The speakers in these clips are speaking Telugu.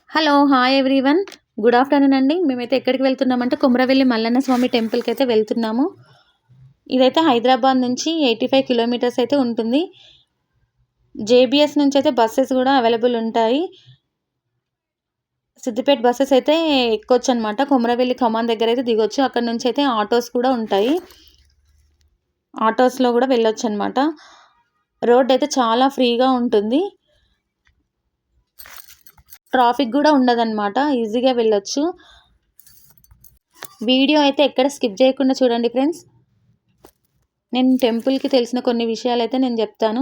Hello! Hi everyone. Good afternoon అండి. మేమైతే ఎక్కడికి వెళ్తున్నామంటే కొమరవెల్లి మల్లన్న స్వామి టెంపుల్‌కి అయితే వెళ్తున్నాము. ఇదైతే హైదరాబాద్ నుంచి 85 కిలోమీటర్స్ అయితే ఉంటుంది. జేబీఎస్ నుంచి అయితే బసెస్ కూడా అవైలబుల్ ఉంటాయి. సిద్దిపేట బసెస్ అయితే ఎక్కొచ్చనమాట. కొమరవెల్లి కమాన్ దగ్గర అయితే దిగొచ్చు. అక్కడి నుంచి అయితే ఆటోస్ కూడా ఉంటాయి. ఆటోస్‌లో కూడా వెళ్ళొచ్చనమాట. రోడ్ అయితే చాలా ఫ్రీగా ఉంటుంది. ట్రాఫిక్ కూడా ఉండదనమాట. ఈజీగా వెళ్ళొచ్చు. వీడియో అయితే ఎక్కడ స్కిప్ చేయకుండా చూడండి ఫ్రెండ్స్. నేను టెంపుల్‌కి తెలిసిన కొన్ని విషయాలైతే నేను చెప్తాను.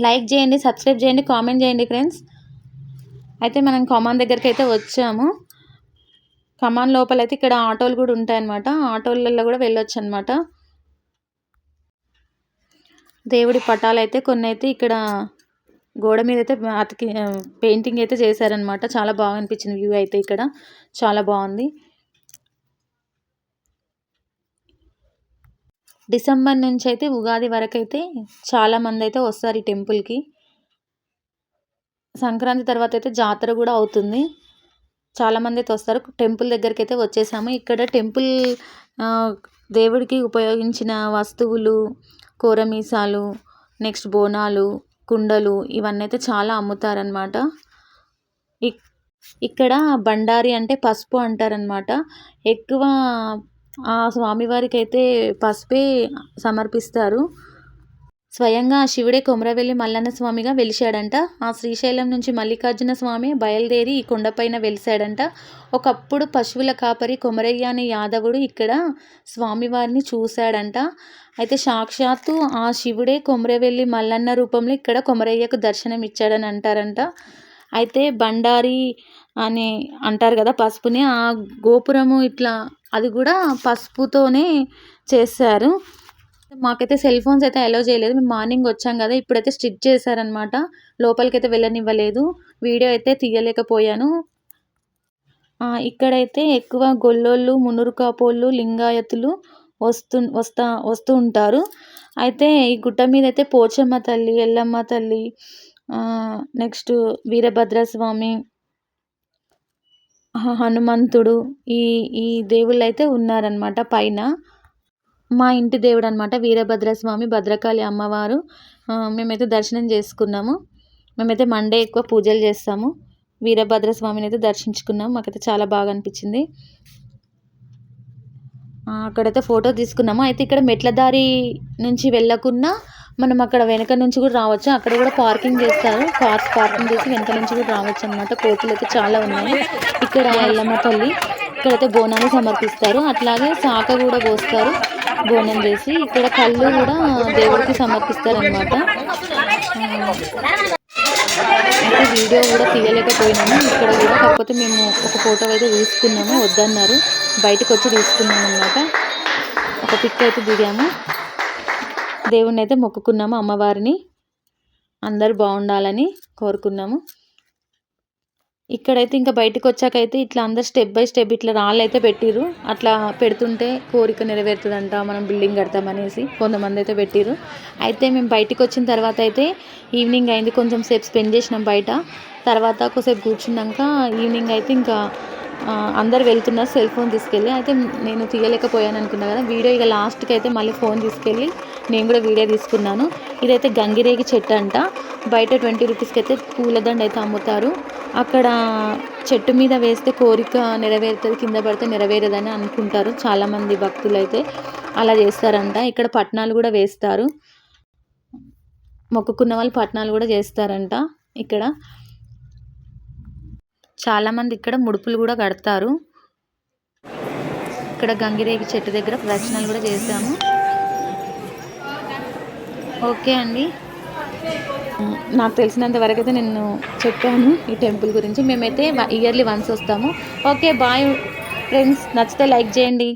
లైక్ చేయండి, సబ్స్క్రైబ్ చేయండి, కామెంట్ చేయండి ఫ్రెండ్స్. అయితే మనం కమాన్ దగ్గరికైతే వచ్చాము. కమాన్ లోపలైతే ఇక్కడ ఆటోలు కూడా ఉంటాయన్నమాట. ఆటోలలో కూడా వెళ్ళొచ్చనమాట. దేవుడి పటాలైతే కొన్నైతే ఇక్కడ గోడ మీదైతే పెయింటింగ్ అయితే చేశారనమాట. చాలా బాగా అనిపించింది వ్యూ అయితే ఇక్కడ. చాలా బాగుంది. డిసెంబర్ నుంచి అయితే ఉగాది వరకైతే చాలామంది అయితే వస్తారు ఈ టెంపుల్‌కి. సంక్రాంతి తర్వాత అయితే జాతర కూడా అవుతుంది. చాలామంది అయితే వస్తారు. టెంపుల్ దగ్గరికైతే వచ్చేసాము. ఇక్కడ టెంపుల్ దేవుడికి ఉపయోగించిన వస్తువులు, కోరమీసాలు, నెక్స్ట్ బోనాలు, కుండలు ఇవన్నీ అయితే చాలా అమ్ముతారనమాట. ఇక్కడ బండారి అంటే పసుపు అంటారనమాట. ఎక్కువ ఆ స్వామివారికి అయితే పసుపే సమర్పిస్తారు. స్వయంగా ఆ శివుడే కొమరవెల్లి మల్లన్న స్వామిగా వెలిశాడంట. ఆ శ్రీశైలం నుంచి మల్లికార్జున స్వామి బయలుదేరి ఈ కొండపైన వెలిశాడంట. ఒకప్పుడు పశువుల కాపరి కొమరయ్య అనే యాదవుడు ఇక్కడ స్వామివారిని చూశాడంట. అయితే సాక్షాత్తు ఆ శివుడే కొమరవెల్లి మల్లన్న రూపంలో ఇక్కడ కొమరయ్యకు దర్శనం ఇచ్చాడని అంటారంట. అయితే బండారి అని అంటారు కదా పసుపుని, ఆ గోపురము ఇట్లా అది కూడా పసుపుతోనే చేశారు. మాకైతే సెల్ ఫోన్స్ అయితే అలౌ చేయలేదు. మేము మార్నింగ్ వచ్చాం కదా, ఇప్పుడైతే స్ట్రిక్ట్ చేశారనమాట. లోపలికైతే వెళ్ళనివ్వలేదు. వీడియో అయితే తీయలేకపోయాను. ఇక్కడైతే ఎక్కువ గొల్లోళ్ళు, మునురు కాపోళ్ళు, లింగాయతులు వస్తూ ఉంటారు. అయితే ఈ గుట్ట మీద అయితే పోచమ్మ తల్లి, ఎల్లమ్మ తల్లి, నెక్స్ట్ వీరభద్రస్వామి, హనుమంతుడు ఈ ఈ దేవుళ్ళు అయితే ఉన్నారనమాట పైన. మా ఇంటి దేవుడు అనమాట వీరభద్రస్వామి, భద్రకాళి అమ్మవారు. మేమైతే దర్శనం చేసుకున్నాము. మేమైతే మండే ఎక్కువ పూజలు చేస్తాము. వీరభద్రస్వామిని అయితే దర్శించుకున్నాము. మాకైతే చాలా బాగా అనిపించింది. అక్కడైతే ఫోటో తీసుకున్నాము. అయితే ఇక్కడ మెట్ల దారి నుంచి వెళ్ళకున్నా మనం అక్కడ వెనక నుంచి కూడా రావచ్చు. అక్కడ కూడా పార్కింగ్ చేస్తారు. కార్స్ పార్కింగ్ చేసి వెనక నుంచి కూడా రావచ్చు అనమాట. కోతులు అయితే చాలా ఉన్నాయి. ఇక్కడ ఎల్లమ్మ తల్లి, ఇక్కడైతే బోనాన్ని సమర్పిస్తారు. అట్లాగే శాఖ కూడా పోస్తారు బోనం చేసి. ఇక్కడ కళ్ళు కూడా దేవుడికి సమర్పిస్తారనమాట. అయితే వీడియో కూడా తీయలేకపోయినాము ఇక్కడ కూడా. కాకపోతే మేము ఒక ఫోటో అయితే తీసుకున్నాము, వద్దన్నారు. బయటకు వచ్చి తీసుకున్నాము అనమాట. ఒక పిక్ అయితే దిగాము. దేవుణ్ణి అయితే మొక్కుకున్నాము, అమ్మవారిని. అందరు బాగుండాలని కోరుకున్నాము. ఇక్కడైతే ఇంకా బయటకు వచ్చాకైతే ఇట్లా అందరు స్టెప్ బై స్టెప్ ఇట్లా రాళ్ళు అయితే పెట్టిర్రు. అట్లా పెడుతుంటే కోరిక నెరవేరుతుందంట, మనం బిల్డింగ్ కడతామనేసి కొంతమంది అయితే పెట్టిర్రు. అయితే మేము బయటకు వచ్చిన తర్వాత అయితే ఈవినింగ్ అయింది. కొంచెం సేపు స్పెండ్ చేసినాం బయట. తర్వాత కొద్దిసేపు కూర్చున్నాక ఈవినింగ్ అయితే ఇంకా అందరు వెళ్తున్నారు సెల్ ఫోన్ తీసుకెళ్ళి. అయితే నేను తీయలేకపోయాను అనుకున్నా కదా వీడియో. ఇక లాస్ట్కి అయితే మళ్ళీ ఫోన్ తీసుకెళ్ళి నేను కూడా వీడియో తీసుకున్నాను. ఇదైతే గంగిరేగి చెట్టు అంట. బయట 20 రూపీస్కి అయితే పూలదండ అయితే అమ్ముతారు. అక్కడ చెట్టు మీద వేస్తే కోరిక నెరవేరుతుంది, కింద పడితే నెరవేరదని అనుకుంటారు చాలామంది భక్తులు అయితే. అలా చేస్తారంట. ఇక్కడ పట్నాలు కూడా వేస్తారు. మొక్కుకున్న వాళ్ళు పట్నాలు కూడా చేస్తారంట. ఇక్కడ చాలామంది ఇక్కడ ముడుపులు కూడా కడతారు. ఇక్కడ గంగిరేగి చెట్టు దగ్గర ప్రదక్షిణలు కూడా చేసాము. ఓకే అండి, నాకు తెలిసినంత వరకు అయితే నేను చెప్పాను ఈ టెంపుల్ గురించి. మేమైతే ఇయర్లీ వన్స్ వస్తాము. Okay bye friends. నచ్చితే లైక్ చేయండి.